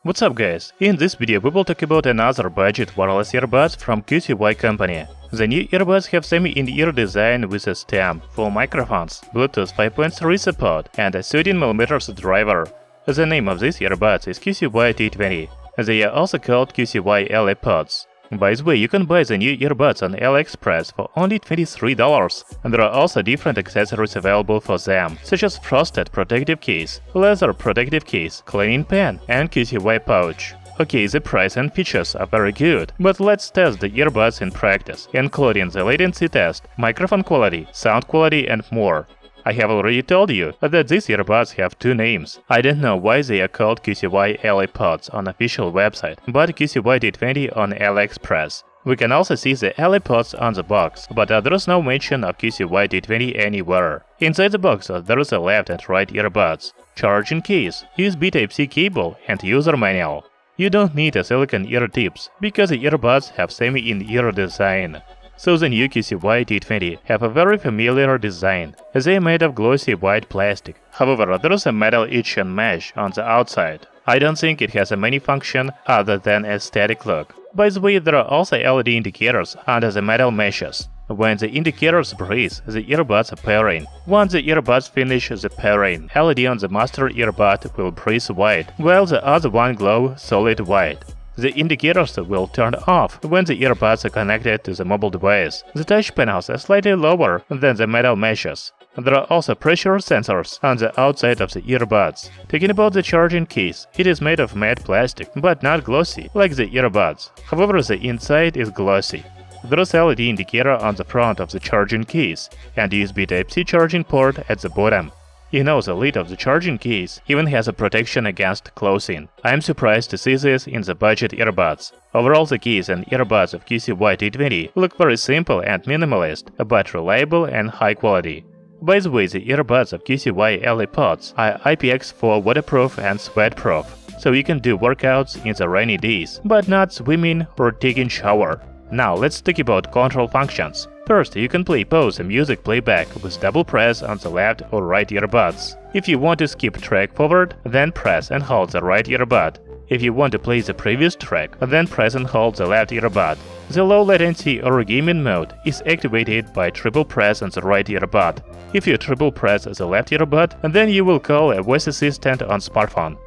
What's up guys, in this video we will talk about another budget wireless earbuds from QCY company. The new earbuds have semi-in-ear design with a stem, full microphones, Bluetooth 5.3 support and a 13mm driver. The name of these earbuds is QCY T20. They are also called QCY AilyPods. By the way, you can buy the new earbuds on AliExpress for only $23, and there are also different accessories available for them, such as frosted protective case, leather protective case, cleaning pen, and QCY pouch. Okay, the price and features are very good, but let's test the earbuds in practice, including the latency test, microphone quality, sound quality, and more. I have already told you that these earbuds have two names. I don't know why they are called QCY AilyPods on official website, but QCY T20 on AliExpress. We can also see the AilyPods on the box, but there is no mention of QCY T20 anywhere. Inside the box there is a left and right earbuds, charging case, USB Type-C cable, and user manual. You don't need a silicone ear tips, because the earbuds have semi-in-ear design. So the new QCY T20 have a very familiar design. They are made of glossy white plastic. However, there is a metal edge and mesh on the outside. I don't think it has any function other than aesthetic look. By the way, there are also LED indicators under the metal meshes. When the indicators breathe, the earbuds are pairing. Once the earbuds finish the pairing, LED on the master earbud will breathe white, while the other one glow solid white. The indicators will turn off when the earbuds are connected to the mobile device. The touch panels are slightly lower than the metal meshes. There are also pressure sensors on the outside of the earbuds. Talking about the charging case, it is made of matte plastic, but not glossy, like the earbuds. However, the inside is glossy. There is LED indicator on the front of the charging case, and USB Type-C charging port at the bottom. You know, the lid of the charging case even has a protection against closing. I am surprised to see this in the budget earbuds. Overall, the case and earbuds of QCY T20 look very simple and minimalist, but reliable and high quality. By the way, the earbuds of QCY AilyPods are IPX4 waterproof and sweatproof, so you can do workouts in the rainy days, but not swimming or taking shower. Now let's talk about control functions. First, you can play pause and music playback with double press on the left or right earbuds. If you want to skip track forward, then press and hold the right earbud. If you want to play the previous track, then press and hold the left earbud. The low latency or gaming mode is activated by triple press on the right earbud. If you triple press the left earbud, then you will call a voice assistant on smartphone.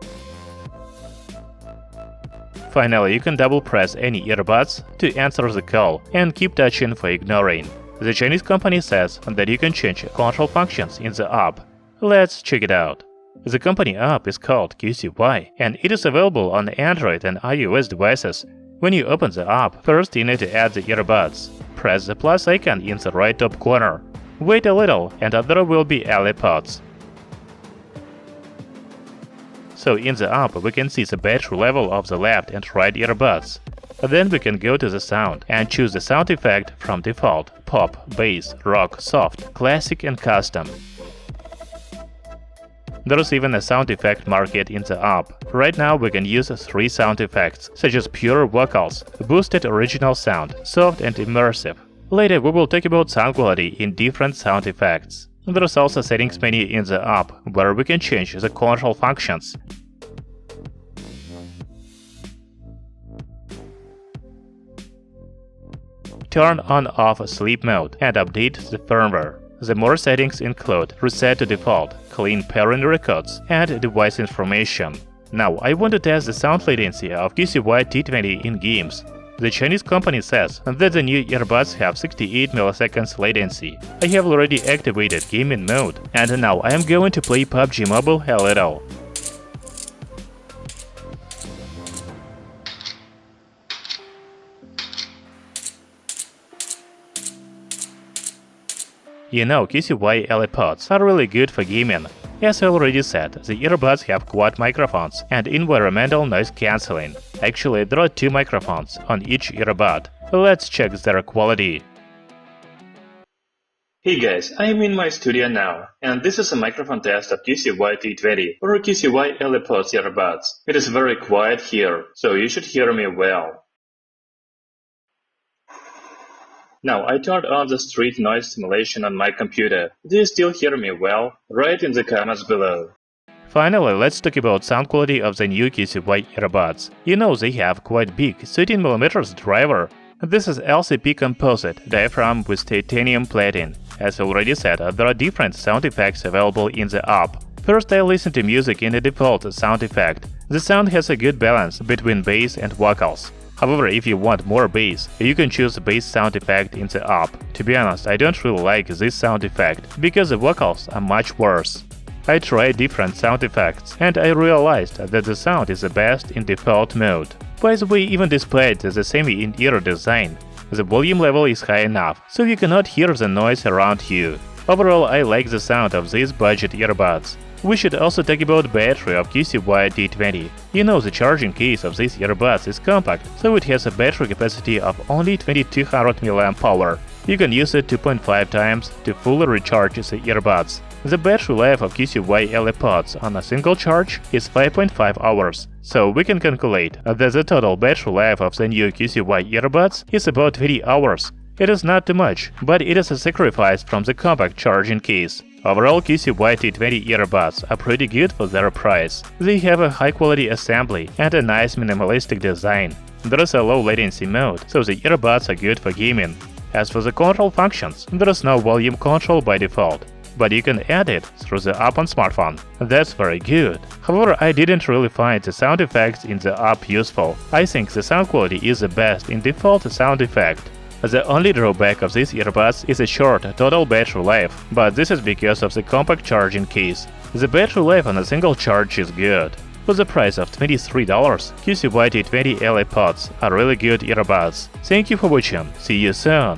Finally, you can double press any earbuds to answer the call and keep touching for ignoring. The Chinese company says that you can change control functions in the app. Let's check it out. The company app is called QCY, and it is available on Android and iOS devices. When you open the app, first you need to add the earbuds. Press the plus icon in the right top corner. Wait a little and there will be AilyPods. So in the app we can see the battery level of the left and right earbuds. Then we can go to the sound and choose the sound effect from default: pop, bass, rock, soft, classic and custom. There is even a sound effect market in the app. Right now we can use 3 sound effects, such as pure vocals, boosted original sound, soft and immersive. Later we will talk about sound quality in different sound effects. There is also settings menu in the app, where we can change the control functions. Turn on/off sleep mode and update the firmware. The more settings include reset to default, clean pairing records, and device information. Now I want to test the sound latency of QCY T20 in games. The Chinese company says that the new earbuds have 68 milliseconds latency. I have already activated gaming mode, and now I am going to play PUBG Mobile a little. You know, QCY AilyPods are really good for gaming. As I already said, the earbuds have quad microphones and environmental noise cancelling. Actually, there are 2 microphones on each earbud. Let's check their quality. Hey guys, I am in my studio now, and this is a microphone test of QCY T20 or QCY AilyPods earbuds. It is very quiet here, so you should hear me well. Now I turned on the street noise simulation on my computer. Do you still hear me well? Write in the comments below. Finally, let's talk about sound quality of the new QCY earbuds. You know they have quite big 13mm driver. This is LCP composite diaphragm with titanium plating. As already said, there are different sound effects available in the app. First, I listen to music in the default sound effect. The sound has a good balance between bass and vocals. However, if you want more bass, you can choose the bass sound effect in the app. To be honest, I don't really like this sound effect, because the vocals are much worse. I tried different sound effects, and I realized that the sound is the best in default mode. By the way, even despite the semi-in-ear design, the volume level is high enough, so you cannot hear the noise around you. Overall, I like the sound of these budget earbuds. We should also talk about battery of QCY T20. You know the charging case of these earbuds is compact, so it has a battery capacity of only 2200 mAh. You can use it 2.5 times to fully recharge the earbuds. The battery life of QCY AilyPods on a single charge is 5.5 hours, so we can calculate that the total battery life of the new QCY earbuds is about 20 hours. It is not too much, but it is a sacrifice from the compact charging case. Overall, QCY T20 earbuds are pretty good for their price. They have a high-quality assembly and a nice minimalistic design. There is a low latency mode, so the earbuds are good for gaming. As for the control functions, there is no volume control by default, but you can add it through the app on smartphone. That's very good. However, I didn't really find the sound effects in the app useful. I think the sound quality is the best in default sound effect. The only drawback of these earbuds is a short total battery life, but this is because of the compact charging case. The battery life on a single charge is good. For the price of $23, QCY T20 AilyPods are really good earbuds. Thank you for watching, see you soon!